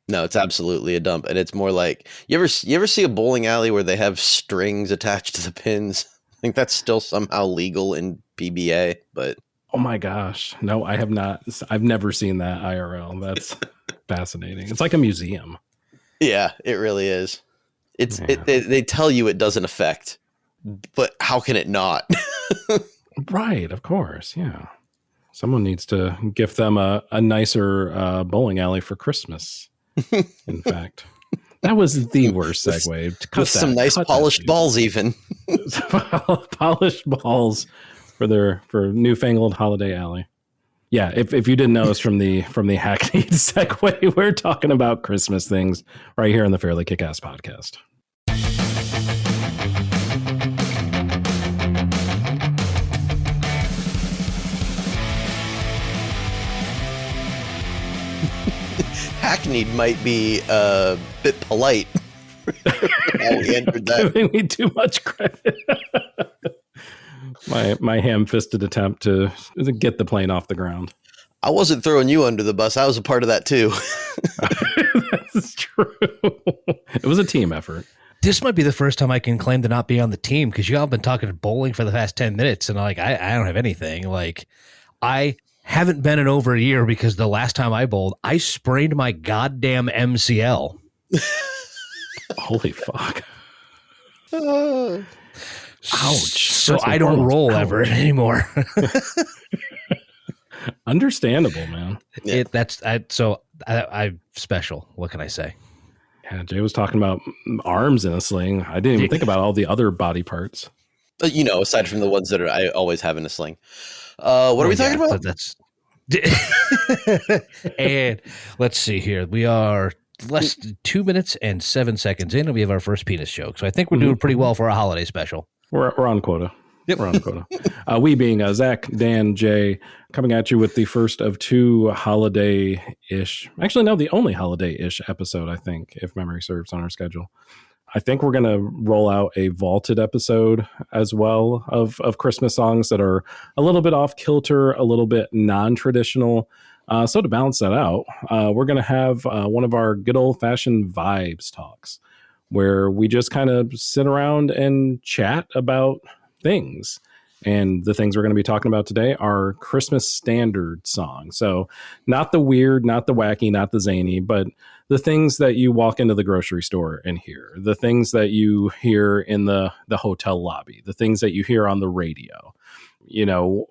No, it's absolutely a dump, and it's more like you ever see a bowling alley where they have strings attached to the pins? I think that's still somehow legal in PBA, but Oh my gosh. No, I have not. I've never seen that IRL. That's fascinating. It's like a museum. yeah, it really is. Yeah. They tell you it doesn't affect, but how can it not? Right, of course. Yeah. Someone needs to gift them a nicer bowling alley for Christmas. In fact, that was the worst segue. With some nice polished balls, even polished balls for newfangled holiday alley. Yeah, if you didn't know us from the hackneyed segue, we're talking about Christmas things right here on the Fairly KickAss podcast. hackneyed might be a bit polite. How we entered that. Giving me too much credit. my ham-fisted attempt to get the plane off the ground. I wasn't throwing you under the bus. I was a part of that too. That's true. It was a team effort. This might be the first time I can claim to not be on the team, because y'all have been talking bowling for the past 10 minutes, and like I don't have anything. Like, I haven't been in over a year because the last time I bowled, I sprained my goddamn MCL. Holy fuck. Uh, Ouch. So I don't roll ever anymore. Understandable, man. Yeah. I'm special. What can I say? Yeah, Jay was talking about arms in a sling. I didn't even think about all the other body parts. Aside from the ones that I always have in a sling. What are we talking about? That's and let's see here. We are less than 2 minutes and 7 seconds in, and we have our first penis joke. So I think we're doing pretty well for a holiday special. We're on quota. Yep. We're on quota. We being Zach, Dan, Jay, coming at you with the first of two holiday-ish, actually, no, the only holiday-ish episode, I think, if memory serves, on our schedule. I think we're going to roll out a vaulted episode as well of Christmas songs that are a little bit off kilter, a little bit non-traditional. So to balance that out, we're going to have one of our good old-fashioned vibes talks where we just kind of sit around and chat about things. And the things we're going to be talking about today are Christmas standard songs. So not the weird, not the wacky, not the zany, but the things that you walk into the grocery store and hear, the things that you hear in the hotel lobby, the things that you hear on the radio.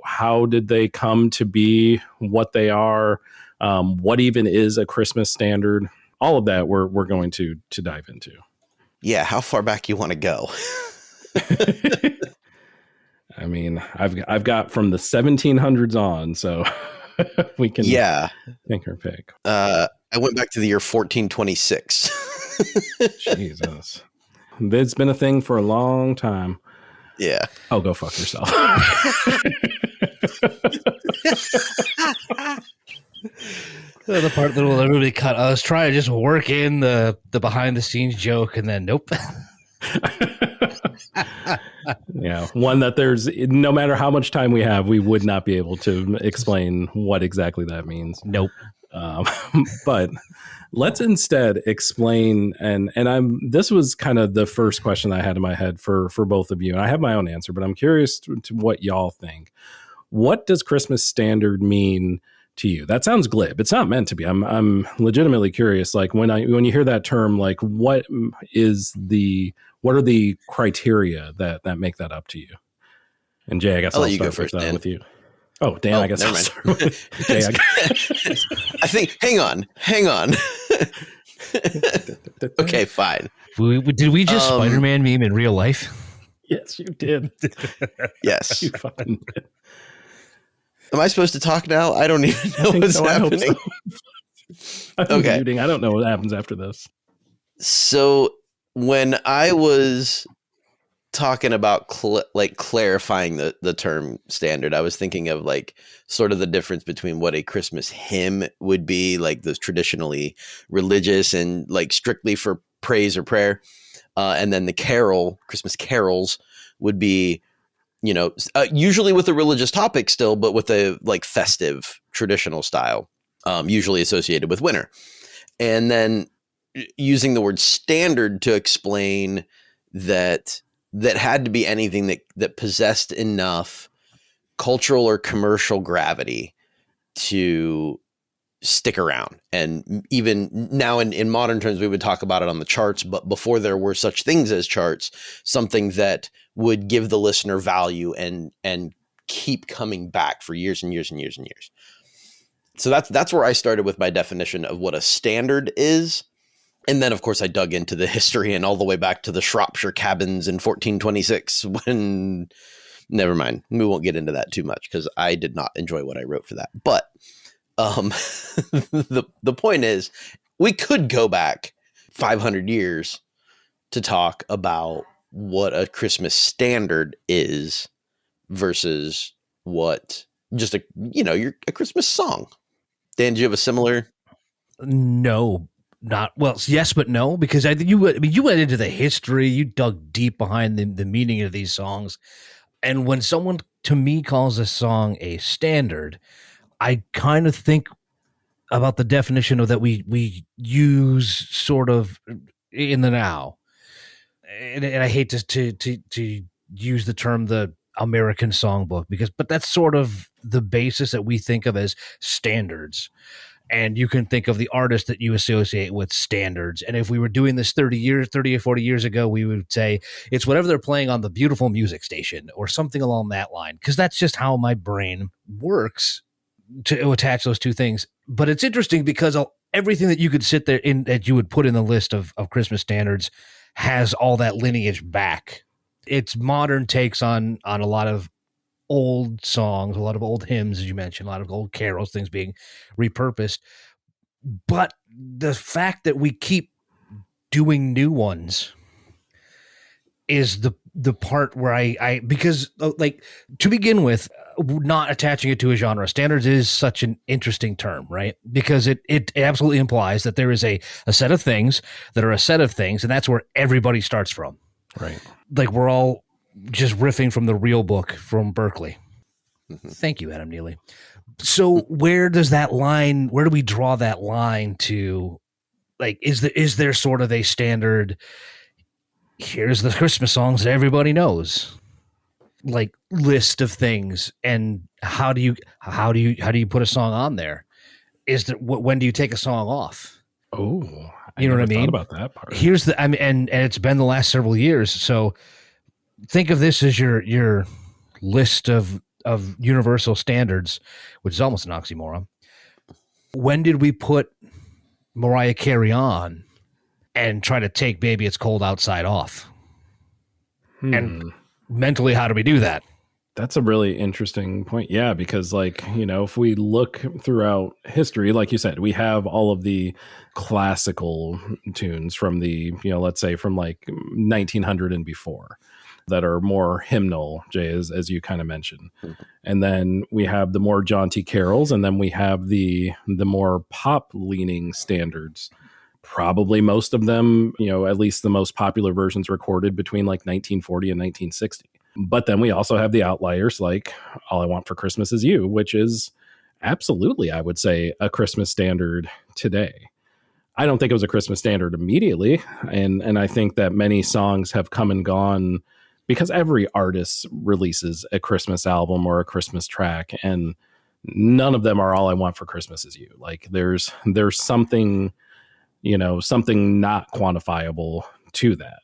How did they come to be what they are? What even is a Christmas standard? All of that we're going to dive into. Yeah, how far back you want to go? I mean, I've got from the 1700s on, so we can think or pick. I went back to the year 1426. Jesus. It's been a thing for a long time. Yeah. Oh, go fuck yourself. The part that will literally cut. I was trying to just work in the behind the scenes joke, and then nope. Yeah, one that there's no matter how much time we have, we would not be able to explain what exactly that means. Nope. But let's instead explain, and this was kind of the first question I had in my head for both of you, and I have my own answer, but I'm curious to what y'all think. What does Christmas standard mean to you? That sounds glib. It's not meant to be. I'm legitimately curious. Like when you hear that term, like what are the criteria that make that up to you? And Jay, I guess I'll start first, with you. Oh, Dan, I guess I'll start with Jay. I think, hang on. Okay, fine. Did we just Spider-Man meme in real life? Yes, you did. Yes. You fucking did. Am I supposed to talk now? I don't even know what's happening. Okay. I don't know what happens after this. So when I was talking about clarifying the term standard, I was thinking of like sort of the difference between what a Christmas hymn would be, like those traditionally religious and like strictly for praise or prayer, and then the Christmas carols would be, usually with a religious topic still, but with a like festive traditional style, usually associated with winter. and then using the word standard to explain that had to be anything that possessed enough cultural or commercial gravity to stick around. And even now in modern terms, we would talk about it on the charts, but before there were such things as charts, something that would give the listener value and keep coming back for years and years and years and years. So that's where I started with my definition of what a standard is. And then, of course, I dug into the history and all the way back to the Shropshire cabins in 1426 when, never mind, we won't get into that too much because I did not enjoy what I wrote for that. But the point is, we could go back 500 years to talk about what a Christmas standard is versus what just a Christmas song. Dan, do you have a similar? No, not well. Yes, but no, because you went into the history. You dug deep behind the meaning of these songs, and when someone to me calls a song a standard, I kind of think about the definition of that we use sort of in the now, and I hate to use the term the American songbook but that's sort of the basis that we think of as standards. And you can think of the artist that you associate with standards. And if we were doing this 30 or 40 years ago, we would say it's whatever they're playing on the beautiful music station or something along that line, because that's just how my brain works to attach those two things. But it's interesting because everything that you could sit there in that you would put in the list of Christmas standards has all that lineage back. It's modern takes on a lot of old songs, a lot of old hymns, as you mentioned, a lot of old carols, things being repurposed. But the fact that we keep doing new ones is the part where I because like to begin with, not attaching it to a genre. Standards is such an interesting term, right? Because it absolutely implies that there is a set of things that are a set of things, and that's where everybody starts from. Right. Like we're all just riffing from the real book from Berkeley. Mm-hmm. Thank you, Adam Neely. So where do we draw that line to, like, is there sort of a standard, here's the Christmas songs that everybody knows, like list of things, and how do you put a song on there? When do you take a song off? Oh, you know what I mean? About that part. And it's been the last several years. So think of this as your list of universal standards, which is almost an oxymoron. When did we put Mariah Carey on and try to take Baby It's Cold Outside off? And mentally, how do we do that? That's a really interesting point. Yeah, because if we look throughout history, like you said, we have all of the classical tunes from the, let's say from like 1900 and before that are more hymnal, Jay, as you kind of mentioned. Mm-hmm. And then we have the more jaunty carols, and then we have the more pop leaning standards. Probably most of them, at least the most popular versions recorded between like 1940 and 1960. But then we also have the outliers like All I Want for Christmas Is You, which is absolutely, I would say, a Christmas standard today. I don't think it was a Christmas standard immediately. And I think that many songs have come and gone because every artist releases a Christmas album or a Christmas track, and none of them are All I Want for Christmas Is You. Like there's something, something not quantifiable to that.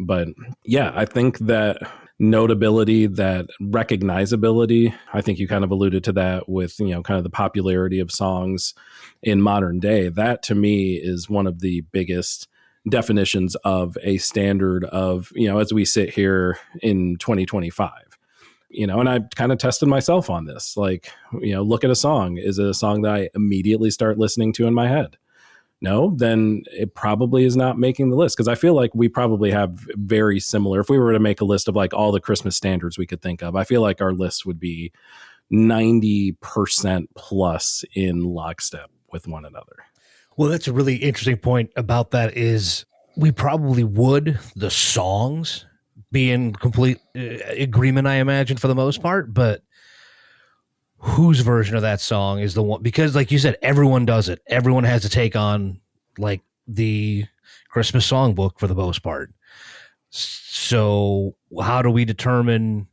But yeah, I think that notability, that recognizability, I think you kind of alluded to that with, kind of the popularity of songs in modern day. That to me is one of the biggest definitions of a standard of, as we sit here in 2025. And I kind of tested myself on this. Like, look at a song. Is it a song that I immediately start listening to in my head? No, then it probably is not making the list, because I feel like we probably have very similar. If we were to make a list of like all the Christmas standards we could think of, I feel like our list would be 90% plus in lockstep with one another. Well, that's a really interesting point about that is we probably would, the songs, be in complete agreement, I imagine, for the most part, but whose version of that song is the one? Because like you said, everyone does it. Everyone has a take on like the Christmas songbook for the most part. So how do we determine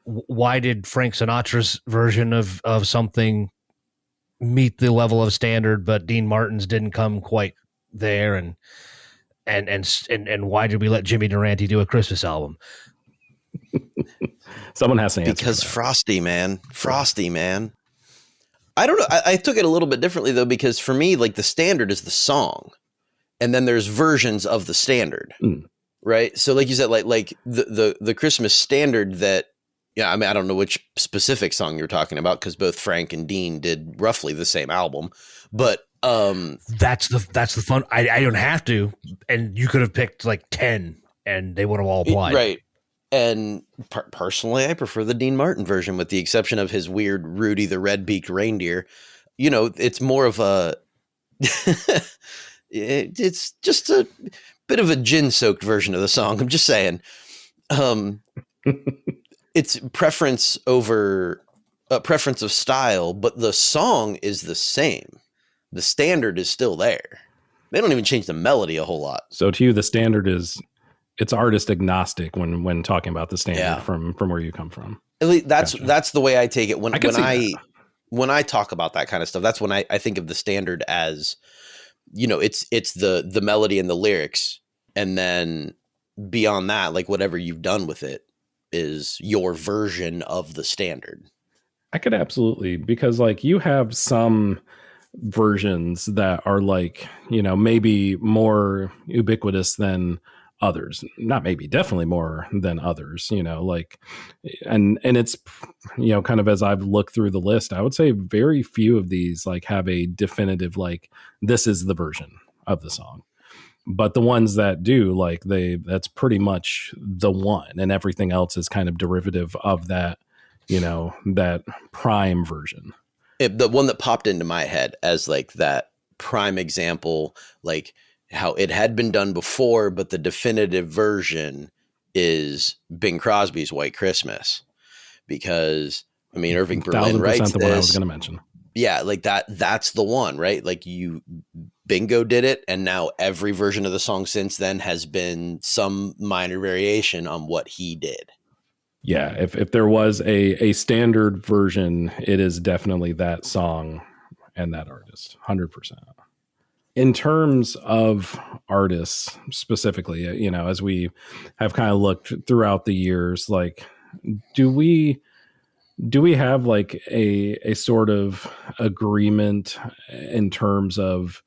why did Frank Sinatra's version of something meet the level of standard, but Dean Martin's didn't come quite there? And why did we let Jimmy Durante do a Christmas album? Someone has to answer. Because Frosty, man. I don't know. I took it a little bit differently though, because for me, like the standard is the song, and then there's versions of the standard, right? So, like you said, like the Christmas standard that, yeah, I mean, I don't know which specific song you're talking about because both Frank and Dean did roughly the same album, but that's the fun. I don't have to, and you could have picked like 10, and they would have all applied, right? And personally, I prefer the Dean Martin version, with the exception of his weird Rudy the Red-Beaked Reindeer. You know, it's more of a it's just a bit of a gin-soaked version of the song. I'm just saying. It's preference over preference of style, but the song is the same. The standard is still there. They don't even change the melody a whole lot. So to you, the standard is, it's artist agnostic when talking about the standard from where you come from. At least that's Gotcha. that's the way I take it when I when I talk about that kind of stuff. That's when I think of the standard as, you know, it's the melody and the lyrics, and then beyond that, like whatever you've done with it is your version of the standard. I could absolutely, because like you have some versions that are like, you know, maybe more ubiquitous than others. Not maybe, definitely more than others, you know, like, and it's, you know, kind of as I've looked through the list, I would say very few of these like have a definitive, like, this is the version of the song. But the ones that do, like, that's pretty much the one, and everything else is kind of derivative of that, you know, that prime version. The one that popped into my head as like that prime example, like how it had been done before, but the definitive version is Bing Crosby's White Christmas. Because, I mean, Irving Berlin writes the one I was this. going to mention. Yeah, like that's the one, right? Like Bingo did it, and now every version of the song since then has been some minor variation on what he did. Yeah, if there was a standard version, it is definitely that song and that artist, 100%. In terms of artists specifically, you know, as we have kind of looked throughout the years, like, do we have like a sort of agreement in terms of,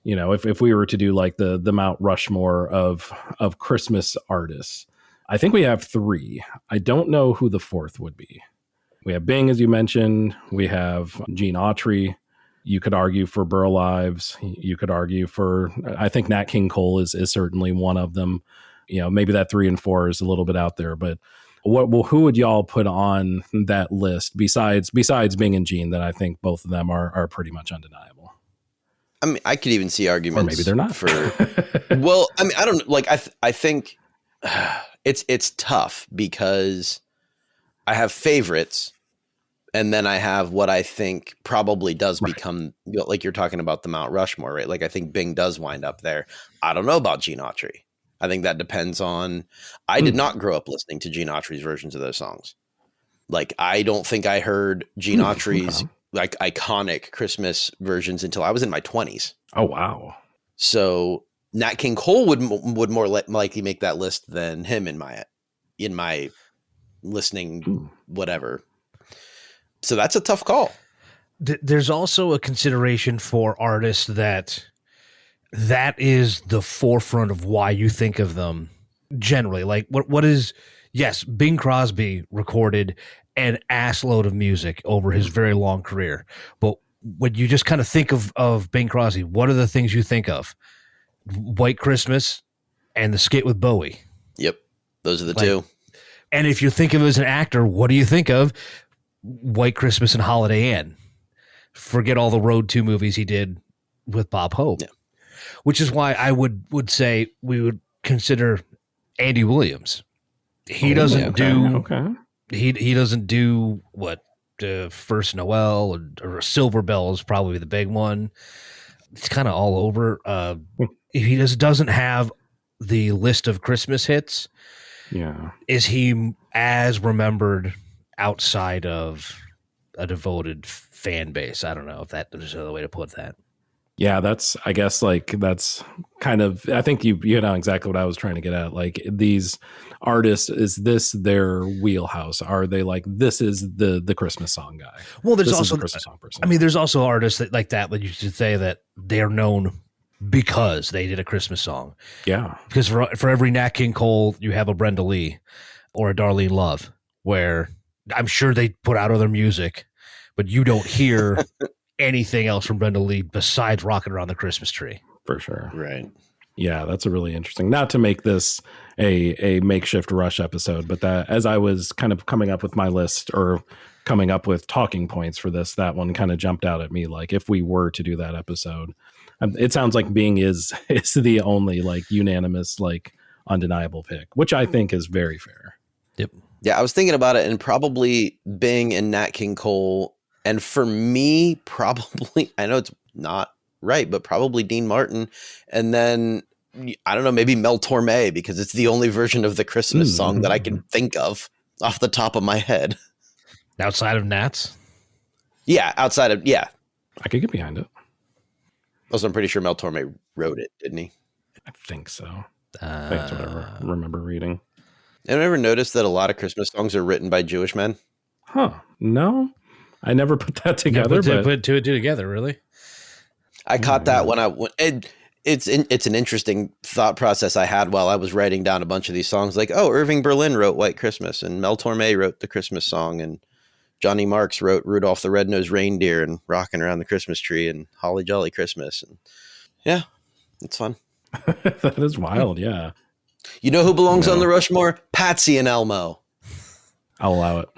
you know, if we were to do like the Mount Rushmore of Christmas artists? I think we have 3. I don't know who the 4th would be. We have Bing, as you mentioned. We have Gene Autry. You could argue for Burl Ives. You could argue for, I think Nat King Cole is certainly one of them. You know, maybe that 3 and 4 is a little bit out there, but who would y'all put on that list besides Bing and Gene, that I think both of them are pretty much undeniable? I mean, I could even see arguments, or maybe they're not. Well, I mean, I don't like. I think it's tough because I have favorites, and then I have what I think probably does become, you know, like you're talking about the Mount Rushmore, right? Like I think Bing does wind up there. I don't know about Gene Autry. I think that depends on. I did not grow up listening to Gene Autry's versions of those songs. Like I don't think I heard Gene Autry's like iconic Christmas versions until I was in my 20s. Oh wow! So Nat King Cole would more likely make that list than him in my listening whatever. So that's a tough call. There's also a consideration for artists that is the forefront of why you think of them generally. Like what is, yes, Bing Crosby recorded an assload of music over his very long career. But when you just kind of think of Bing Crosby, what are the things you think of? White Christmas and the skit with Bowie. Yep. Those are the two. And if you think of him as an actor, what do you think of? White Christmas and Holiday Inn. Forget all the Road 2 movies he did with Bob Hope. Yeah. Which is why I would say we would consider Andy Williams. He doesn't do he doesn't do what First Noel or Silver Bell is probably the big one. it's kind of all over. He just doesn't have the list of Christmas hits. Yeah. Is he as remembered outside of a devoted fan base? I don't know if there's another way to put that. Yeah, I guess that's kind of, I think you know exactly what I was trying to get at. Like, these artists, is this their wheelhouse? Are they like, this is the Christmas song guy? Well, there's this also is the Christmas song person. I mean, there's also artists like that you should say that they're known because they did a Christmas song. Yeah. Because for every Nat King Cole, you have a Brenda Lee or a Darlene Love, where I'm sure they put out other music, but you don't hear anything else from Brenda Lee besides Rocking Around the Christmas Tree. For sure. Right. Yeah, that's a really interesting, not to make this a makeshift Rush episode, but that as I was kind of coming up with my list or coming up with talking points for this, that one kind of jumped out at me. Like, if we were to do that episode, it sounds like Bing is the only like unanimous, like undeniable pick, which I think is very fair. Yep. Yeah, I was thinking about it, and probably Bing and Nat King Cole. And for me, probably, I know it's not right, but probably Dean Martin. And then, I don't know, maybe Mel Torme, because it's the only version of the Christmas song that I can think of off the top of my head. Outside of Nats? Yeah, outside of, yeah. I could get behind it. Also, I'm pretty sure Mel Torme wrote it, didn't he? I think so. I think that's what I remember reading. Have you ever noticed that a lot of Christmas songs are written by Jewish men? Huh. No, I never put that together. Put two and two together, really? I caught that when I went. It's an interesting thought process I had while I was writing down a bunch of these songs. Like, oh, Irving Berlin wrote White Christmas, and Mel Torme wrote the Christmas song, and Johnny Marks wrote Rudolph the Red-Nosed Reindeer and Rocking Around the Christmas Tree and Holly Jolly Christmas. And yeah, it's fun. That is wild. Yeah. You know who belongs on the Rushmore? Patsy and Elmo. I'll allow it.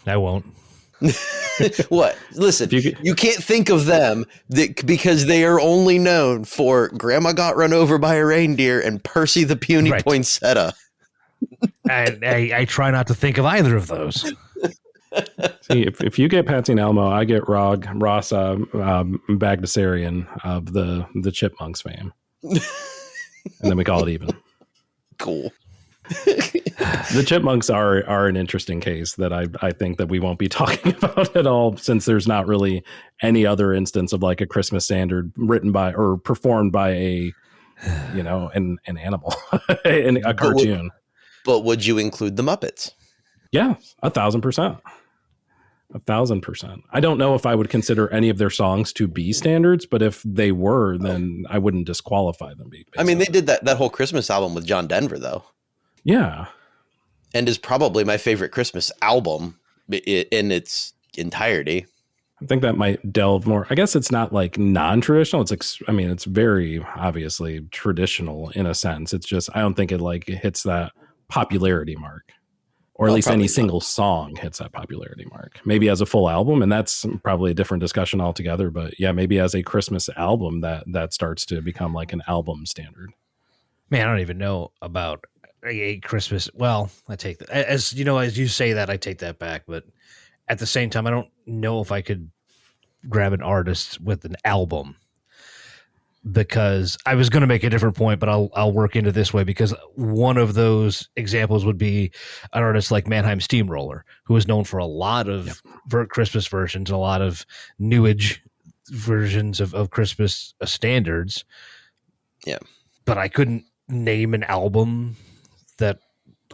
I won't. What? Listen, you can't think of them because they are only known for Grandma Got Run Over by a Reindeer and Percy the Puny Poinsettia. I try not to think of either of those. See, if you get Patsy and Elmo, I get Ross Bagdasarian of the Chipmunks fame. And then we call it even. Cool. The Chipmunks are an interesting case that I think that we won't be talking about at all, since there's not really any other instance of like a Christmas standard written by or performed by an animal in a cartoon. But would you include the Muppets? Yeah, 1,000%. 1,000%. I don't know if I would consider any of their songs to be standards, but if they were, then I wouldn't disqualify them. I mean, they did that whole Christmas album with John Denver, though. Yeah. And is probably my favorite Christmas album in its entirety. I think that might delve more. I guess it's not like non-traditional. It's very obviously traditional in a sense. It's just, I don't think it like hits that popularity mark. Or at least any single song hits that popularity mark. Maybe as a full album, and that's probably a different discussion altogether. But yeah, maybe as a Christmas album, that starts to become like an album standard. Man, I don't even know about a Christmas. Well, I take that as you say that, I take that back. But at the same time, I don't know if I could grab an artist with an album, because I was going to make a different point, but I'll work into this way, because one of those examples would be an artist like Mannheim Steamroller, who is known for a lot of Christmas versions, a lot of New Age versions of Christmas standards. Yeah. But I couldn't name an album that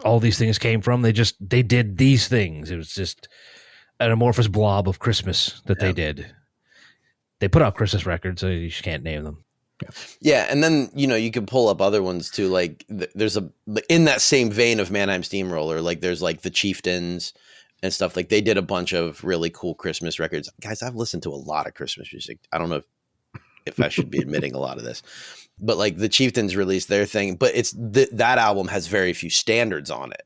all these things came from. They did these things. It was just an amorphous blob of Christmas that they did. They put out Christmas records, so you just can't name them. Yeah, and then you can pull up other ones too. Like there's in that same vein of Mannheim Steamroller, like there's like the Chieftains and stuff. Like they did a bunch of really cool Christmas records. Guys, I've listened to a lot of Christmas music. I don't know if I should be admitting a lot of this, but like the Chieftains released their thing, but it's that album has very few standards on it.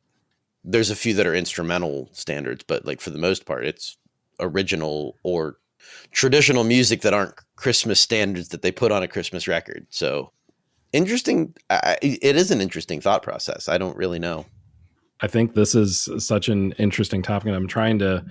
There's a few that are instrumental standards, but like for the most part, it's original or traditional music that aren't Christmas standards that they put on a Christmas record. So interesting. It is an interesting thought process. I don't really know. I think this is such an interesting topic, and I'm trying to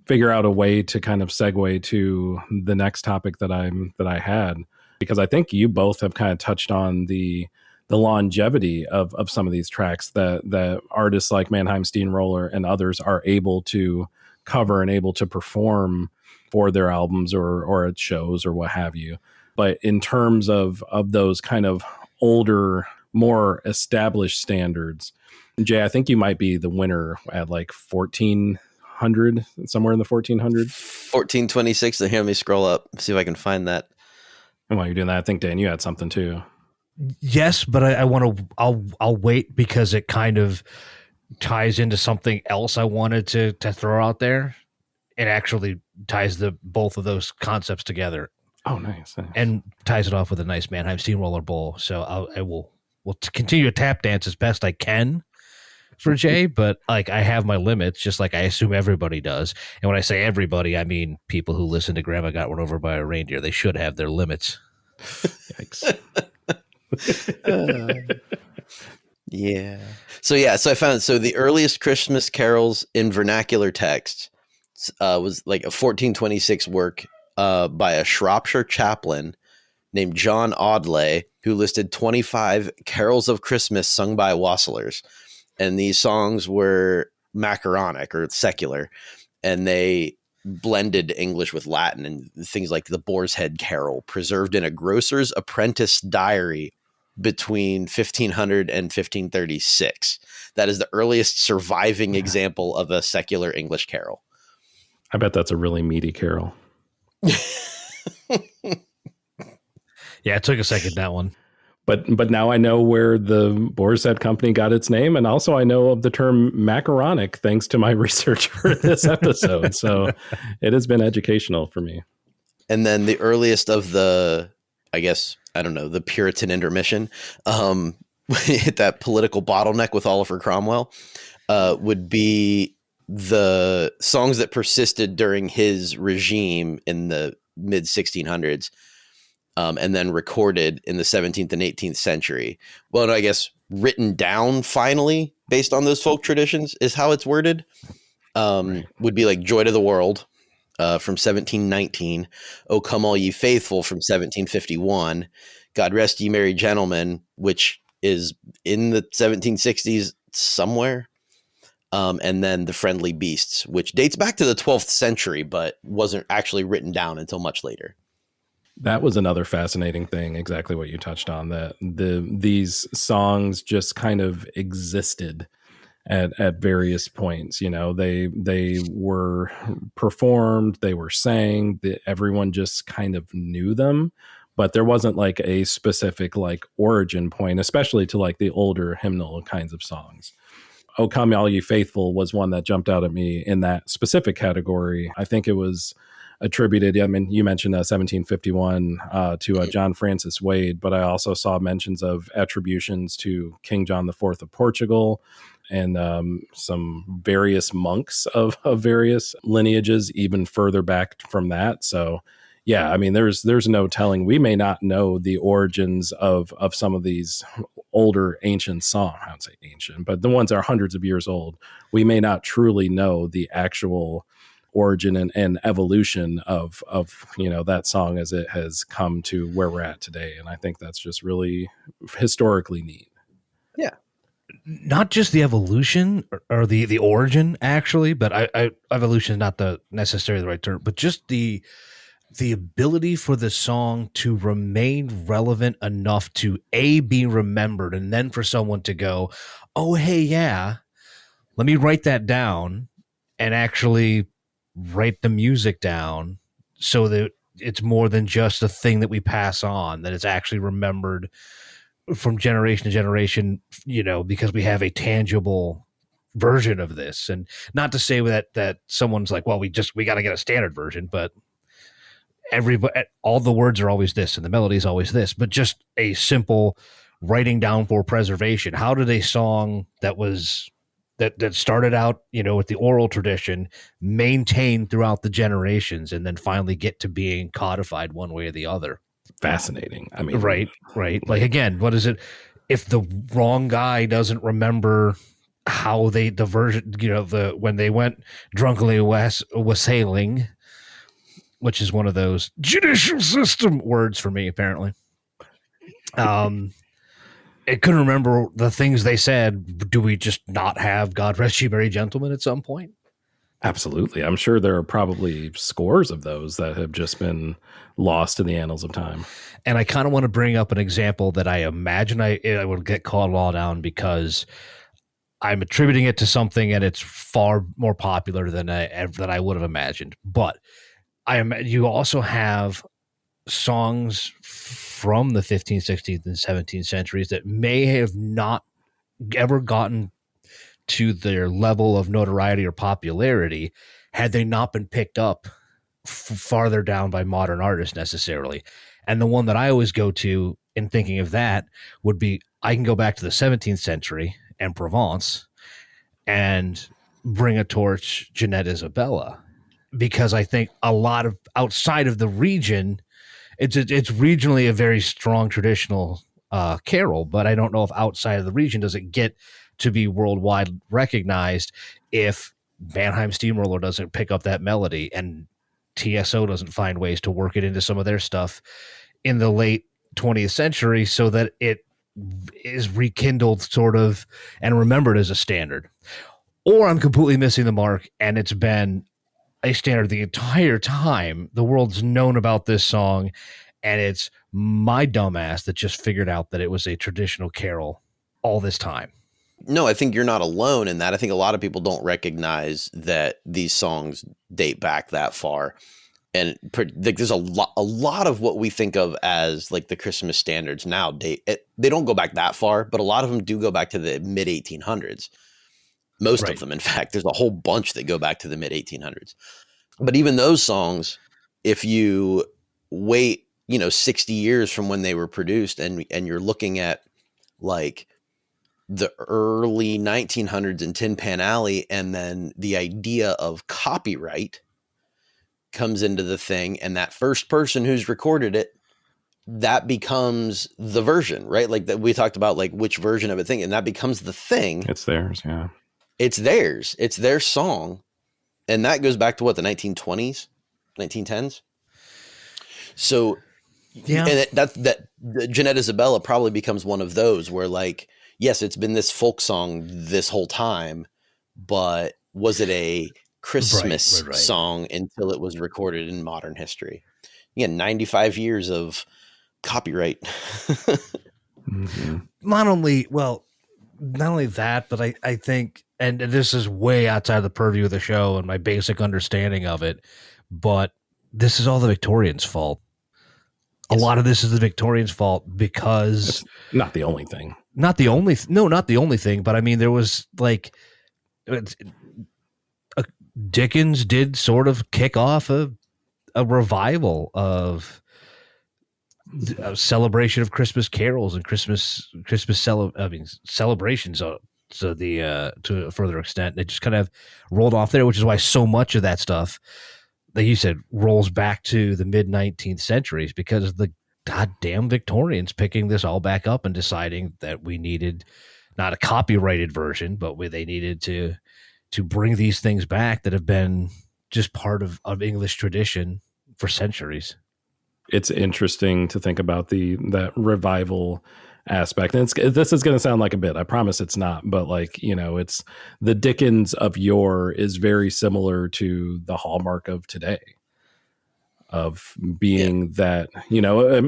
figure out a way to kind of segue to the next topic that I had. because I think you both have kind of touched on the longevity of some of these tracks that artists like Mannheim Steamroller and others are able to cover and able to perform for their albums or at shows or what have you. But in terms of those kind of older, more established standards, Jay, I think you might be the winner at like 1400, somewhere in the 1400s. 1426. Then here, let me scroll up, see if I can find that. And while you're doing that, I think Dan, you had something too. Yes, but I want to. I'll wait because it kind of ties into something else I wanted to throw out there. It actually ties both of those concepts together. Oh, nice. And ties it off with a nice Mannheim Steamroller Bowl. So I will continue to tap dance as best I can for Jay, but like I have my limits, just like I assume everybody does. And when I say everybody, I mean people who listen to Grandma Got Run Over by a Reindeer. They should have their limits. Yikes. Yeah. So I found the earliest Christmas carols in vernacular text was like a 1426 work by a Shropshire chaplain named John Audley, who listed 25 carols of Christmas sung by wassailers. And these songs were macaronic or secular, and they blended English with Latin, and things like the Boar's Head Carol, preserved in a grocer's apprentice diary between 1500 and 1536. That is the earliest surviving example of a secular English carol. I bet that's a really meaty carol. Yeah, it took a second, that one. But now I know where the Boar's Head Company got its name, and also I know of the term macaronic thanks to my research for this episode. So it has been educational for me. And then the earliest of the, I guess, I don't know, the Puritan intermission, hit that political bottleneck with Oliver Cromwell, would be the songs that persisted during his regime in the mid 1600s. And then recorded in the 17th and 18th century. Well, I guess written down finally based on those folk traditions is how it's worded. Would be like Joy to the World from 1719. O Come All Ye Faithful from 1751. God Rest Ye Merry Gentlemen, which is in the 1760s somewhere. And then The Friendly Beasts, which dates back to the 12th century, but wasn't actually written down until much later. That was another fascinating thing, exactly what you touched on, that these songs just kind of existed at various points. You know, they were performed, they were sang, everyone just kind of knew them, but there wasn't like a specific like origin point, especially to like the older hymnal kinds of songs. O Come All Ye Faithful was one that jumped out at me in that specific category. I think it was attributed, I mean, you mentioned 1751 to John Francis Wade, but I also saw mentions of attributions to King John IV of Portugal and some various monks of various lineages even further back from that. So yeah, I mean, there's no telling. We may not know the origins of some of these older ancient songs. I don't say ancient, but the ones that are hundreds of years old. We may not truly know the actual origin and evolution of that song as it has come to where we're at today. And I think that's just really historically neat. Yeah. Not just the evolution or the origin actually, but I evolution is not necessarily the right term, but just the ability for the song to remain relevant enough to be remembered, and then for someone to go, oh, hey, yeah, let me write that down, and actually write the music down so that it's more than just a thing that we pass on, that it's actually remembered from generation to generation, because we have a tangible version of this. And not to say that someone's like, well, we got to get a standard version, but all the words are always this and the melody is always this, but just a simple writing down for preservation. How did a song that started out, with the oral tradition, maintain throughout the generations, and then finally get to being codified one way or the other? Fascinating. I mean, right. Like again, what is it? If the wrong guy doesn't remember how the version, when they went drunkenly wassailing, which is one of those judicial system words for me, apparently. It couldn't remember the things they said. Do we just not have God Rest You Merry Gentlemen at some point? Absolutely. I'm sure there are probably scores of those that have just been lost in the annals of time. And I kind of want to bring up an example that I imagine I would get called all down because I'm attributing it to something and it's far more popular than I would have imagined. But you also have songs from the 15th, 16th, and 17th centuries that may have not ever gotten to their level of notoriety or popularity had they not been picked up farther down by modern artists necessarily. And the one that I always go to in thinking of that would be, I can go back to the 17th century and Provence and bring a torch Jeanette Isabella, because I think a lot of outside of the region, it's regionally a very strong traditional carol, but I don't know if outside of the region does it get to be worldwide recognized if Mannheim Steamroller doesn't pick up that melody and TSO doesn't find ways to work it into some of their stuff in the late 20th century so that it is rekindled sort of and remembered as a standard. Or I'm completely missing the mark and it's been a standard the entire time. The world's known about this song and it's my dumbass that just figured out that it was a traditional carol all this time. No, I think you're not alone in that. I think a lot of people don't recognize that these songs date back that far. And like, there's a lot of what we think of as like the Christmas standards now they don't go back that far, but a lot of them do go back to the mid 1800s. Most of them, in fact, there's a whole bunch that go back to the mid 1800s. But even those songs, if you wait, 60 years from when they were produced and you're looking at like the early 1900s in Tin Pan Alley, and then the idea of copyright comes into the thing, and that first person who's recorded it, that becomes the version, right? Like that we talked about, like which version of a thing, and that becomes the thing. It's theirs, yeah. It's theirs. It's their song, and that goes back to what, the 1920s, 1910s. So, yeah, and that Jeanette Isabella probably becomes one of those where, like, yes, it's been this folk song this whole time, but was it a Christmas song until it was recorded in modern history? 95 years of copyright. Mm-hmm. Not only that, but I think, and this is way outside the purview of the show and my basic understanding of it, but this is all the Victorians' fault. Yes. A lot of this is the Victorians' fault because it's not the only thing. Not the only thing, but I mean, there was like Dickens did sort of kick off a revival of a celebration of Christmas carols and celebrations to a further extent. It just kind of rolled off there, which is why so much of that stuff, like you said, rolls back to the mid 19th centuries because of the goddamn Victorians picking this all back up and deciding that we needed not a copyrighted version, but they needed to bring these things back that have been just part of English tradition for centuries. It's interesting to think about that revival aspect. And this is going to sound like a bit, I promise it's not, but like, it's the Dickens of yore is very similar to the Hallmark of today, of being that,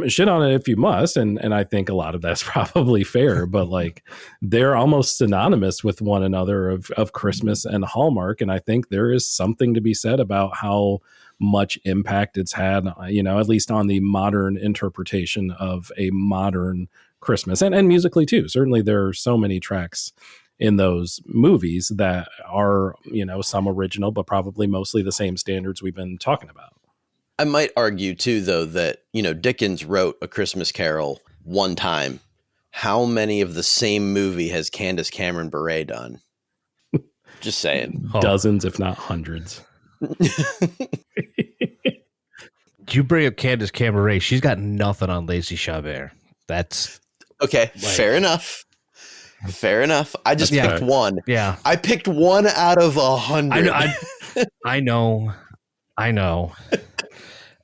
shit on it if you must. And I think a lot of that's probably fair, but like they're almost synonymous with one another of Christmas and Hallmark. And I think there is something to be said about how much impact it's had, at least on the modern interpretation of a modern Christmas and musically too. Certainly there are so many tracks in those movies that are, some original, but probably mostly the same standards we've been talking about. I might argue too, though, that, Dickens wrote A Christmas Carol one time. How many of the same movie has Candace Cameron Bure done? Just saying. Dozens, if not hundreds. You bring up Candace Cameron Bure, she's got nothing on Lacey Chabert. That's okay. Fair enough. I just picked one. Yeah. I picked one out of 100. I know.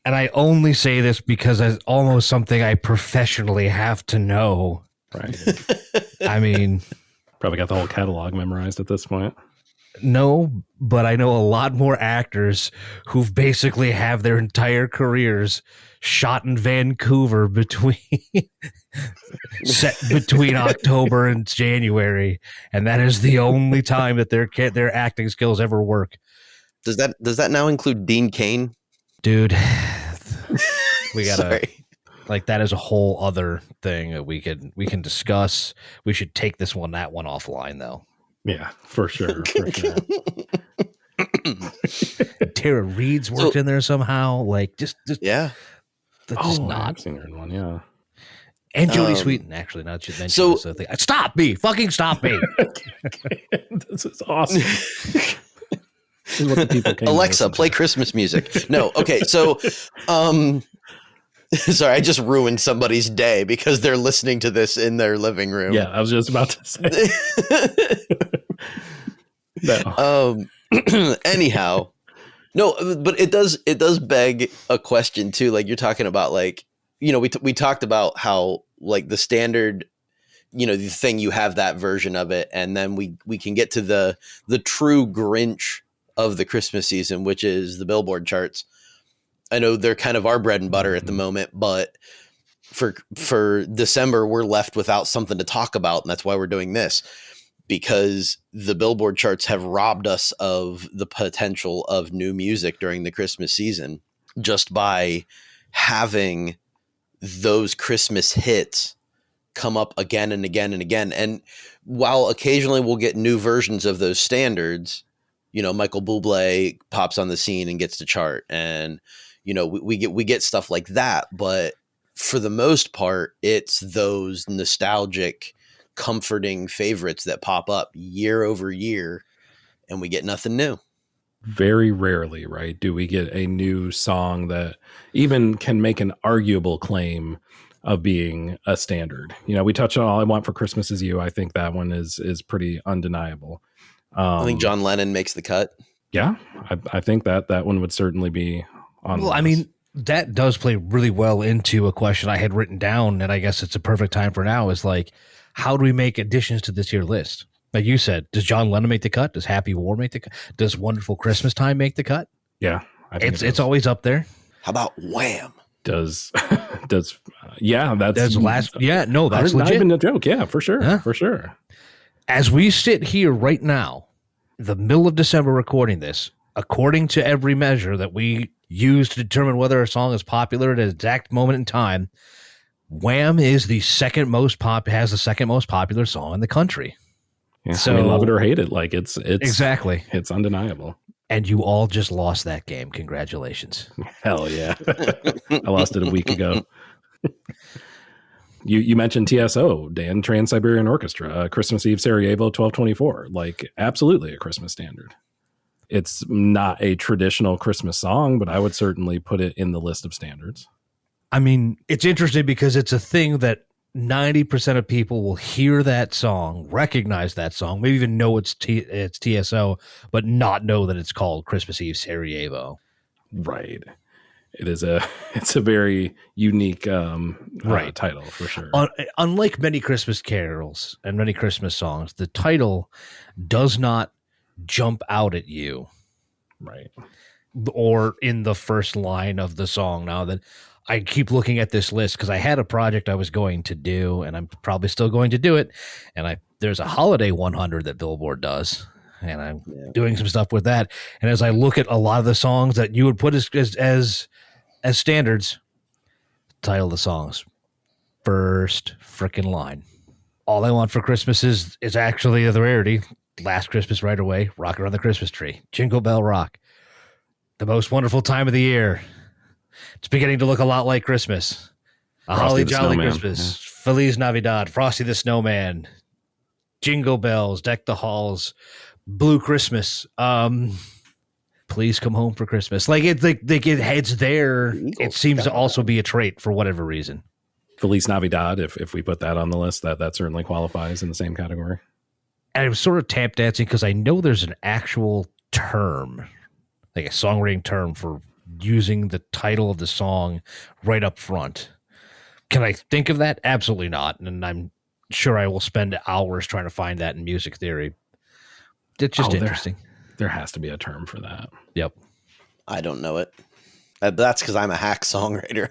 And I only say this because it's almost something I professionally have to know. Right. I mean, Probably got the whole catalog memorized at this point. no, but I know a lot more actors who've basically have their entire careers shot in Vancouver between set between October and January, and that is the only time that their acting skills ever work. Does that now include Dean Cain? Dude, we gotta Sorry. like that is a whole other thing that we can discuss. We should take that one offline though. Yeah, for sure. For sure. Tara Reid's worked in there somehow. Like just Yeah. that's just not. I've seen her in one, yeah. And Jodie Sweetin, actually, now that you mentioned so- this, I think, stop me! Fucking stop me! This is awesome. This is what the people came to Alexa, listen to. play Christmas music. No, okay, so sorry, I just ruined somebody's day because they're listening to this in their living room. Yeah, I was just about to say. No. Anyhow, no, but it does beg a question too. Like you're talking about, like, you know, we talked about how like the standard, you know, the thing, you have that version of it, and then we can get to the true Grinch of the Christmas season, which is the Billboard charts. I know they're kind of our bread and butter at the moment, but for December, we're left without something to talk about, and that's why we're doing this, because the Billboard charts have robbed us of the potential of new music during the Christmas season just by having those Christmas hits come up again and again and again. And while occasionally we'll get new versions of those standards, you know, Michael Bublé pops on the scene and gets to chart, and you know, we get stuff like that, but for the most part, it's those nostalgic, comforting favorites that pop up year over year, and we get nothing new. Very rarely, right, do we get a new song that even can make an arguable claim of being a standard. You know, we touched on All I Want for Christmas Is You. I think that one is pretty undeniable. I think John Lennon makes the cut. Yeah, I think that one would certainly be on. Well, I mean, that does play really well into a question I had written down, and I guess it's a perfect time for now, is like, how do we make additions to this year list? Like you said, does John Lennon make the cut? Does Happy War make the cut? Does Wonderful Christmas Time make the cut? Yeah, I think it's always up there. How about Wham? Yeah, that's that's legit. Not even a joke. Yeah, for sure. Yeah. For sure. As we sit here right now, the middle of December recording this, according to every measure that we use to determine whether a song is popular at an exact moment in time, Wham is the second most popular song in the country. Yeah, So- I mean, love it or hate it, like it's Exactly. it's undeniable. And you all just lost that game. Congratulations. Hell yeah. I lost it a week ago. You mentioned TSO, Dan, Trans-Siberian Orchestra, Christmas Eve Sarajevo 1224, like absolutely a Christmas standard. It's not a traditional Christmas song, but I would certainly put it in the list of standards. I mean, it's interesting because it's a thing that 90% of people will hear that song, recognize that song, maybe even know it's TSO, but not know that it's called Christmas Eve Sarajevo. Right. It's a very unique Right. title for sure. Unlike many Christmas carols and many Christmas songs, the title does not jump out at you Right. or in the first line of the song. Now that I keep looking at this list because I had a project I was going to do, and I'm probably still going to do it. And there's a holiday 100 that Billboard does, and I'm doing some stuff with that. And as I look at a lot of the songs that you would put as standards, title of the songs, first frickin' line. All I Want for Christmas is actually the rarity. Last Christmas Right Away, Rock Around the Christmas Tree, Jingle Bell Rock, The Most Wonderful Time of the Year. It's beginning to look a lot like Christmas. A Frosty Holly the Jolly Snowman, Christmas, Feliz Navidad, Frosty the Snowman, Jingle Bells, Deck the Halls, Blue Christmas, Please Come Home for Christmas. Like it's there. It seems to also be a trait for whatever reason. Feliz Navidad, if we put that on the list, that certainly qualifies in the same category. And I'm sort of tap dancing because I know there's an actual term, like a songwriting term for using the title of the song right up front. Can I think of that? Absolutely not. And I'm sure I will spend hours trying to find that in music theory. It's just interesting. There has to be a term for that. Yep. I don't know it. That's because I'm a hack songwriter.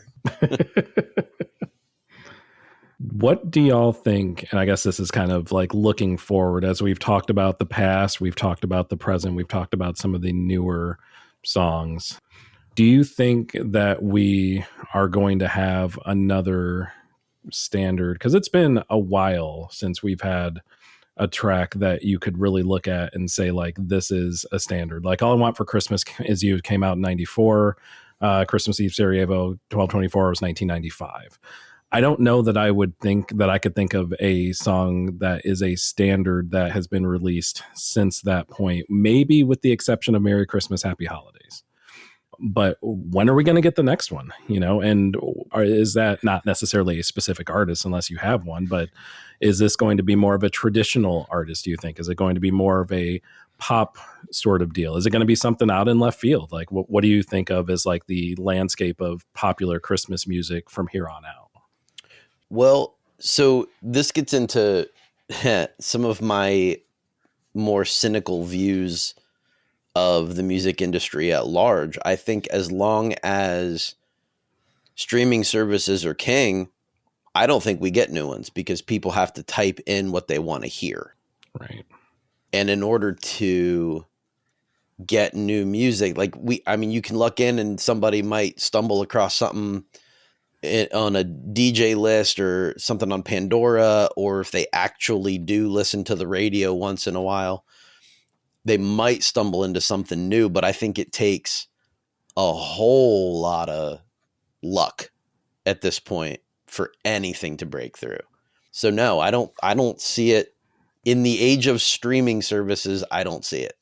What do y'all think? And I guess this is kind of like looking forward, as we've talked about the past, we've talked about the present, we've talked about some of the newer songs. Do you think that we are going to have another standard? Because it's been a while since we've had a track that you could really look at and say, like, this is a standard. Like, All I Want for Christmas Is You came out in 94. Christmas Eve Sarajevo 12/24 was 1995. I don't know that I would think that I could think of a song that is a standard that has been released since that point, maybe with the exception of Merry Christmas, Happy Holidays. But when are we going to get the next one? You know, and is that not necessarily a specific artist unless you have one, but is this going to be more of a traditional artist, do you think? Is it going to be more of a pop sort of deal? Is it going to be something out in left field? Like, what do you think of as like the landscape of popular Christmas music from here on out? Well, so this gets into some of my more cynical views of the music industry at large. I think as long as streaming services are king, I don't think we get new ones because people have to type in what they want to hear. Right. And in order to get new music, you can look in and somebody might stumble across something on a DJ list or something on Pandora, or if they actually do listen to the radio once in a while, they might stumble into something new. But I think it takes a whole lot of luck at this point for anything to break through. So no, I don't see it in the age of streaming services. I don't see it.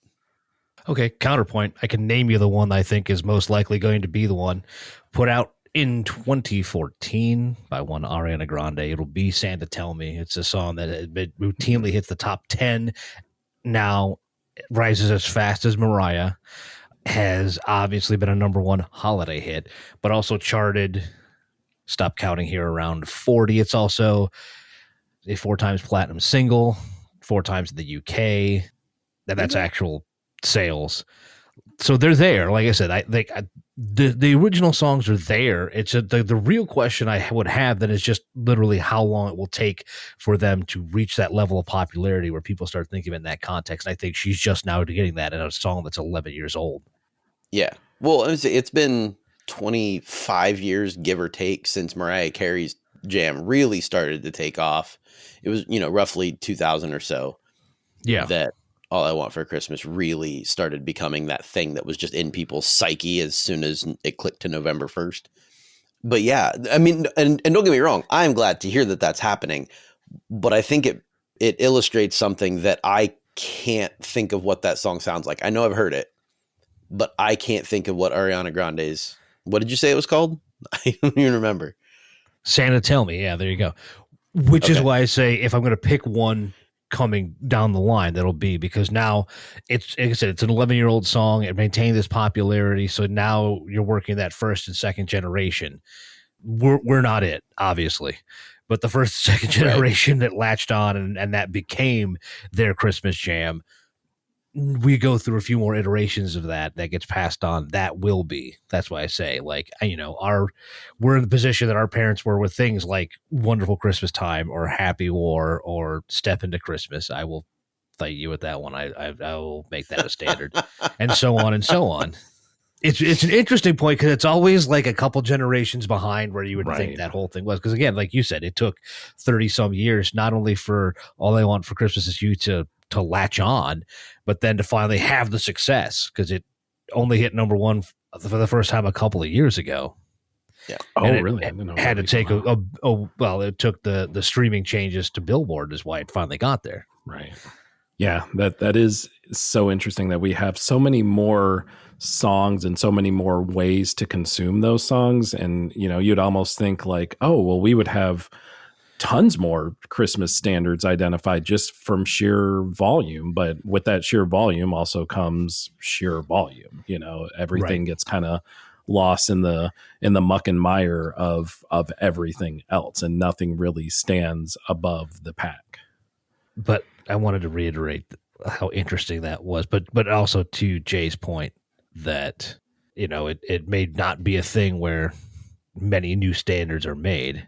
Okay. Counterpoint. I can name you the one I think is most likely going to be the one put out in 2014 by one Ariana Grande. It'll be Santa Tell Me. It's a song that routinely hits the top 10. Now rises as fast as Mariah, has obviously been a number one holiday hit, but also charted, stop counting here, around 40. It's also a 4 times platinum single, 4 times in the UK. That's actual sales. So they're there. Like I said, the original songs are there. It's the real question I would have then is just literally how long it will take for them to reach that level of popularity where people start thinking in that context. And I think she's just now getting that in a song that's 11 years old. Yeah. Well, it's been 25 years, give or take, since Mariah Carey's jam really started to take off. It was, roughly 2000 or so. Yeah. That All I Want for Christmas really started becoming that thing that was just in people's psyche as soon as it clicked to November 1st. But yeah, I mean, and don't get me wrong, I'm glad to hear that that's happening, but I think it illustrates something that I can't think of what that song sounds like. I know I've heard it, but I can't think of what Ariana Grande's, what did you say it was called? I don't even remember. Santa Tell Me. Yeah, there you go. Which is why I say if I'm going to pick one coming down the line, that'll be, because now it's, like I said, it's an 11-year-old song. It maintained this popularity. So now you're working that first and second generation. We're not it, obviously, but the first and second generation that latched on and that became their Christmas jam. We go through a few more iterations of that gets passed on. That's why I say, like, we're in the position that our parents were with things like Wonderful Christmas Time or Happy War or Step Into Christmas. I will fight you with that one. I will make that a standard and so on and so on. It's an interesting point because it's always like a couple generations behind where you would think that whole thing was. Because again, like you said, it took 30 some years, not only for All I Want for Christmas Is You to latch on, but then to finally have the success, because it only hit number one for the first time a couple of years ago. Yeah. Really? It had to take it took the streaming changes to Billboard is why it finally got there. Right. Yeah. That is so interesting that we have so many more songs and so many more ways to consume those songs. And, you'd almost think like, oh, well, we would have tons more Christmas standards identified just from sheer volume. But with that sheer volume also comes sheer volume. Everything gets kind of lost in the muck and mire of everything else, and nothing really stands above the pack. But I wanted to reiterate how interesting that was, but also to Jay's point that, you know, it may not be a thing where many new standards are made.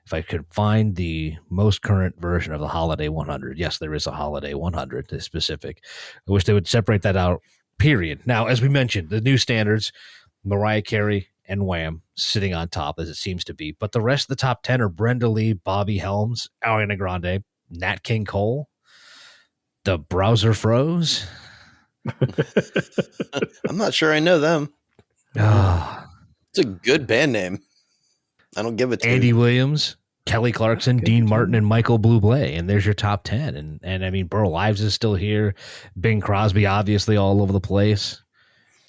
If I could find the most current version of the Holiday 100, yes, there is a Holiday 100 that's specific. I wish they would separate that out, period. Now, as we mentioned, the new standards, Mariah Carey and Wham sitting on top, as it seems to be. But the rest of the top 10 are Brenda Lee, Bobby Helms, Ariana Grande, Nat King Cole, The Browser Froze. I'm not sure I know them. Ah, It's a good band name. I don't give it to Andy you. Williams, Kelly Clarkson, Dean Martin, and Michael Bublé. And there's your top 10. And I mean, Burl Ives is still here. Bing Crosby, obviously, all over the place.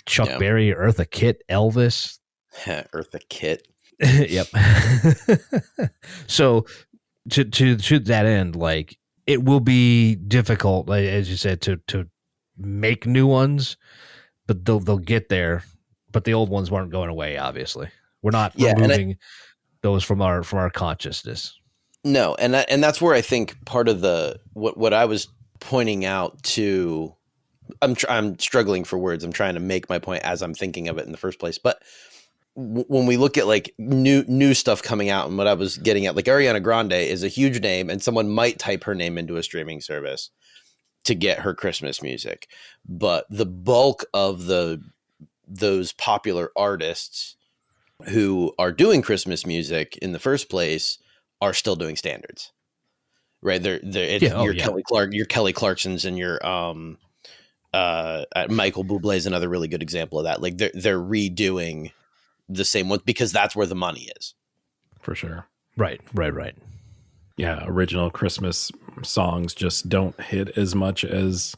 Chuck Yeah. Berry, Eartha Kitt, Elvis. Eartha Kitt. Yep. So to that end, like, it will be difficult, like, as you said, to make new ones, but they'll get there. But the old ones weren't going away. Obviously, we're not removing those from our consciousness. No, and that's where I think part of the what I was pointing out to. I'm struggling for words. I'm trying to make my point as I'm thinking of it in the first place. But when we look at like new stuff coming out, and what I was getting at, like Ariana Grande is a huge name, and someone might type her name into a streaming service to get her Christmas music. But the bulk of those popular artists who are doing Christmas music in the first place are still doing standards, right? Your Kelly Clarksons and your Michael Bublé is another really good example of that. Like they're redoing the same one because that's where the money is. For sure. Right. Yeah, original Christmas songs just don't hit as much as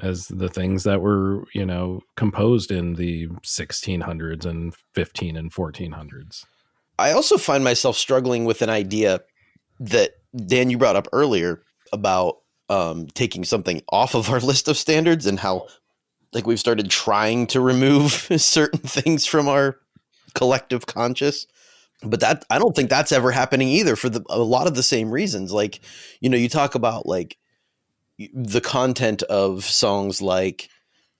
the things that were, you know, composed in the 1600s and 15 and 1400s. I also find myself struggling with an idea that, Dan, you brought up earlier about taking something off of our list of standards and how, like, we've started trying to remove certain things from our collective conscious. But that, I don't think that's ever happening either, for a lot of the same reasons. Like, you know, you talk about like the content of songs like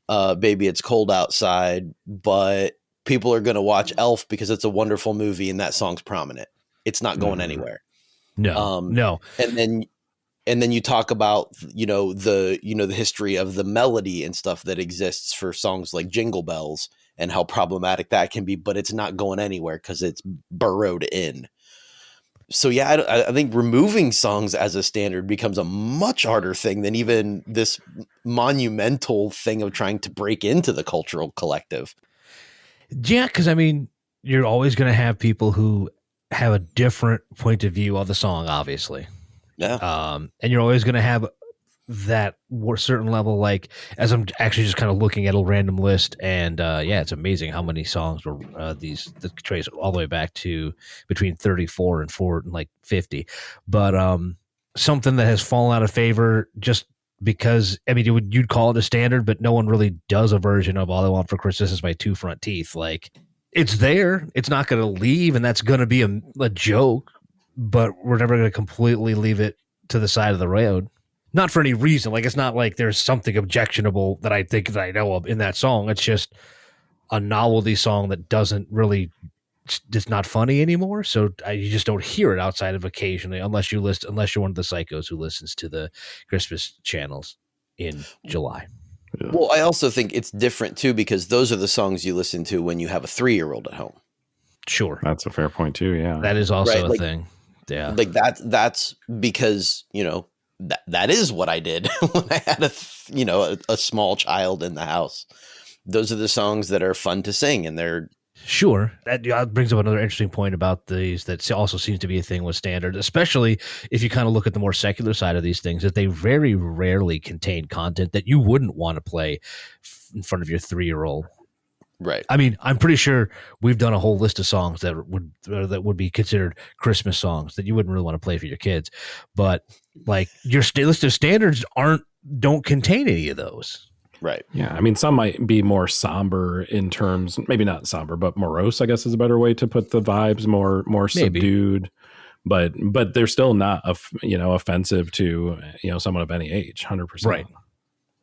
Baby It's Cold Outside, but people are going to watch Elf because it's a wonderful movie and that song's prominent. It's not going anywhere. No. And then you talk about, the history of the melody and stuff that exists for songs like Jingle Bells and how problematic that can be, but it's not going anywhere because it's burrowed in. So yeah, I think removing songs as a standard becomes a much harder thing than even this monumental thing of trying to break into the cultural collective. Yeah, because I mean, you're always going to have people who have a different point of view of the song, obviously. Yeah. And you're always going to have that certain level, like, as I'm actually just kind of looking at a random list, and it's amazing how many songs were the trace all the way back to between 34 and 50. But something that has fallen out of favor just because, I mean, you'd call it a standard, but no one really does a version of All I Want for Christmas Is My Two Front Teeth. Like, it's there, it's not going to leave, and that's going to be a joke, but we're never going to completely leave it to the side of the road. Not for any reason. Like, it's not like there's something objectionable that I think that I know of in that song. It's just a novelty song that doesn't really, it's not funny anymore. So you just don't hear it outside of occasionally, unless you're one of the psychos who listens to the Christmas channels in July. Yeah. Well, I also think it's different too, because those are the songs you listen to when you have a 3-year-old at home. Sure. That's a fair point too. Yeah. That is also Right, a thing. Yeah. Like that's because, that is what I did when I had a small child in the house. Those are the songs that are fun to sing, and they're sure. That brings up another interesting point about these that also seems to be a thing with standard, especially if you kind of look at the more secular side of these things, that they very rarely contain content that you wouldn't want to play in front of your 3-year-old. right. I mean, I'm pretty sure we've done a whole list of songs that would be considered Christmas songs that you wouldn't really want to play for your kids, but like your list of standards don't contain any of those. Right. Yeah, I mean, some might be more somber in terms, maybe not somber, but morose, I guess is a better way to put the vibes, more Maybe. subdued. But they're still not, offensive to, someone of any age, 100%. Right.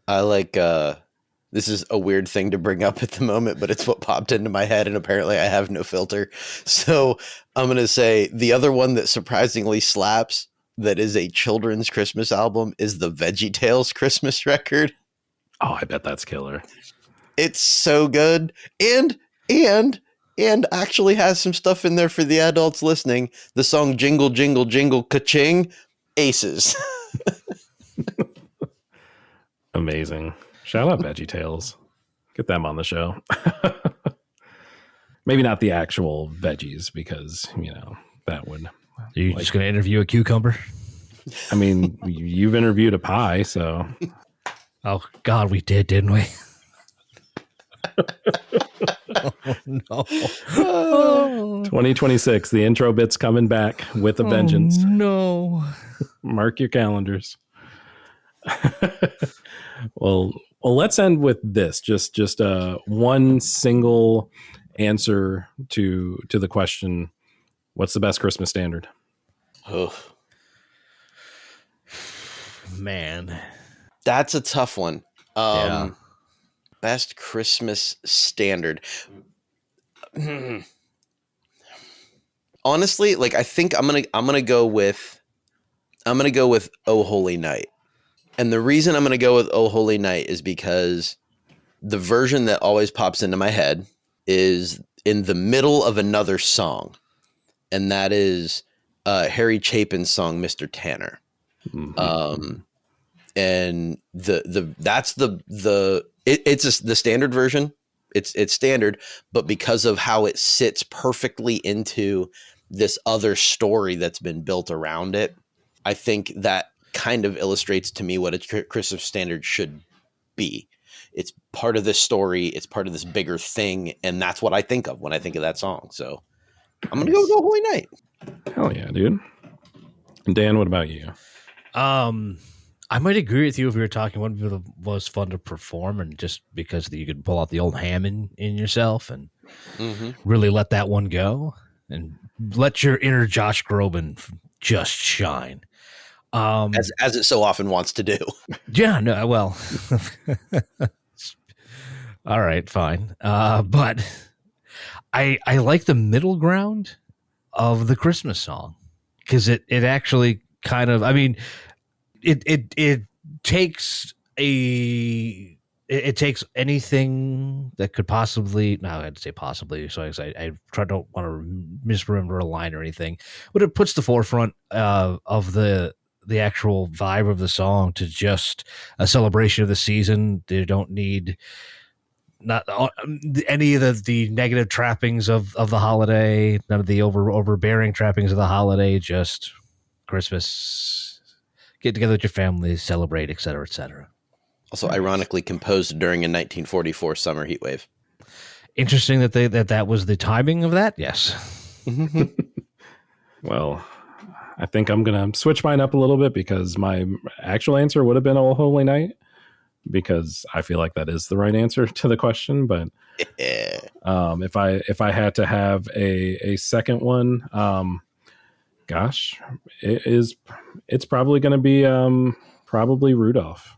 I like, this is a weird thing to bring up at the moment, but it's what popped into my head, and apparently I have no filter. So I'm going to say the other one that surprisingly slaps that is a children's Christmas album is the VeggieTales Christmas record. Oh, I bet that's killer. It's so good. And actually has some stuff in there for the adults listening. The song Jingle, Jingle, Jingle, Ka-Ching, aces. Amazing. Shout out VeggieTales. Get them on the show. Maybe not the actual veggies because, that would. Are you just going to interview a cucumber? I mean, you've interviewed a pie, so. Oh, God, we did, didn't we? Oh, no. 2026, the intro bit's coming back with a vengeance. No. Mark your calendars. Well, let's end with this. Just one single answer to the question: what's the best Christmas standard? Oh, Man. that's a tough one. Yeah. Best Christmas standard. Honestly, like I think I'm gonna go with Oh Holy Night. And the reason I'm gonna go with Oh Holy Night is because the version that always pops into my head is in the middle of another song, and that is Harry Chapin's song Mr. Tanner. Mm-hmm. And that's the standard version. It's standard, but because of how it sits perfectly into this other story that's been built around it, I think that kind of illustrates to me what a Christmas standard should be. It's part of this story. It's part of this bigger thing. And that's what I think of when I think of that song. So I'm going to go with Holy Night. Hell yeah, dude. And Dan, what about you? I might agree with you if we were talking what would be the most fun to perform, and just because you could pull out the old ham in yourself and really let that one go and let your inner Josh Groban just shine. As it so often wants to do. Yeah, no, well, all right, fine. But I like the middle ground of the Christmas song because it actually kind of, I mean, it takes it takes anything that could possibly, no, I had to say possibly, so I don't want to misremember a line or anything, but it puts the forefront of the actual vibe of the song to just a celebration of the season. They don't need not any of the negative trappings of the holiday, none of the overbearing trappings of the holiday, just Christmas, get together with your family, celebrate, et cetera, et cetera. Also ironically composed during a 1944 summer heat wave. Interesting that that was the timing of that. Yes. Well, I think I'm going to switch mine up a little bit because my actual answer would have been Oh Holy Night, because I feel like that is the right answer to the question. But if I had to have a second one, gosh, it's probably going to be probably Rudolph.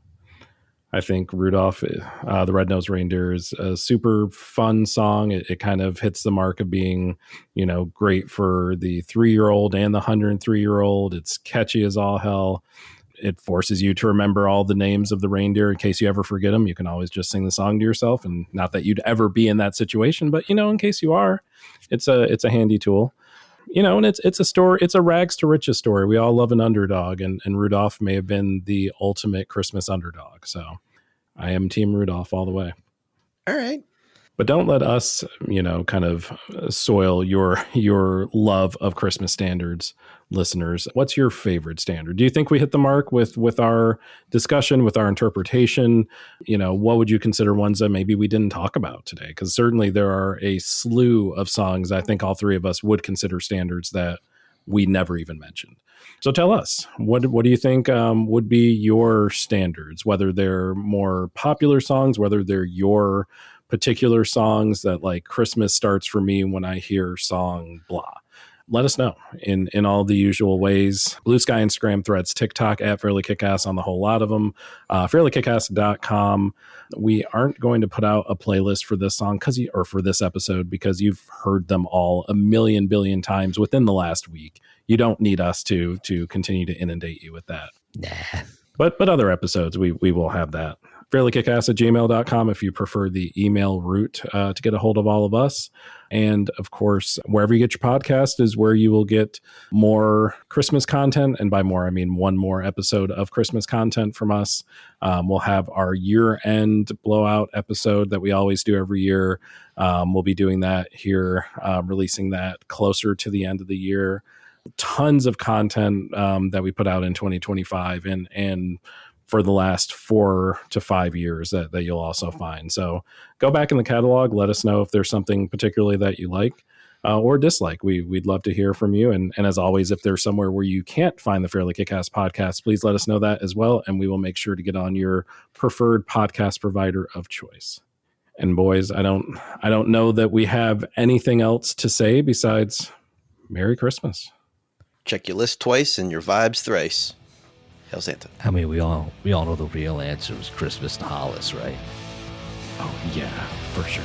I think Rudolph, the Red-Nosed Reindeer, is a super fun song. It kind of hits the mark of being, great for the 3-year-old and the 103-year-old. It's catchy as all hell. It forces you to remember all the names of the reindeer in case you ever forget them. You can always just sing the song to yourself, and not that you'd ever be in that situation, but in case you are, it's a handy tool. And it's a story. It's a rags to riches story. We all love an underdog, and Rudolph may have been the ultimate Christmas underdog. So I am Team Rudolph all the way. All right. But don't let us, kind of soil your love of Christmas standards, listeners. What's your favorite standard? Do you think we hit the mark with our discussion, with our interpretation? What would you consider ones that maybe we didn't talk about today? Because certainly there are a slew of songs I think all three of us would consider standards that we never even mentioned. So tell us, what do you think would be your standards, whether they're more popular songs, whether they're your particular songs that like Christmas starts for me when I hear song blah. Let us know in all the usual ways. Blue Sky, Instagram, Threads, TikTok, at Fairly KickAss on the whole lot of them. FairlyKickAss.com. We aren't going to put out a playlist for this song or for this episode because you've heard them all a million billion times within the last week. You don't need us to continue to inundate you with that. Nah. But other episodes, we will have that. FairlyKickAss@gmail.com if you prefer the email route to get a hold of all of us. And of course, wherever you get your podcast is where you will get more Christmas content. And by more, I mean one more episode of Christmas content from us. We'll have our year-end blowout episode that we always do every year. We'll be doing that here, releasing that closer to the end of the year. Tons of content that we put out in 2025 and for the last 4 to 5 years that you'll also find. So go back in the catalog. Let us know if there's something particularly that you like or dislike. We'd love to hear from you. And as always, if there's somewhere where you can't find the Fairly Kick-Ass podcast, please let us know that as well. And we will make sure to get on your preferred podcast provider of choice. And boys, I don't know that we have anything else to say besides Merry Christmas. Check your list twice and your vibes thrice. Hail Santa. I mean, we all know the real answer was Christmas to Hollis, right? Oh, yeah, for sure.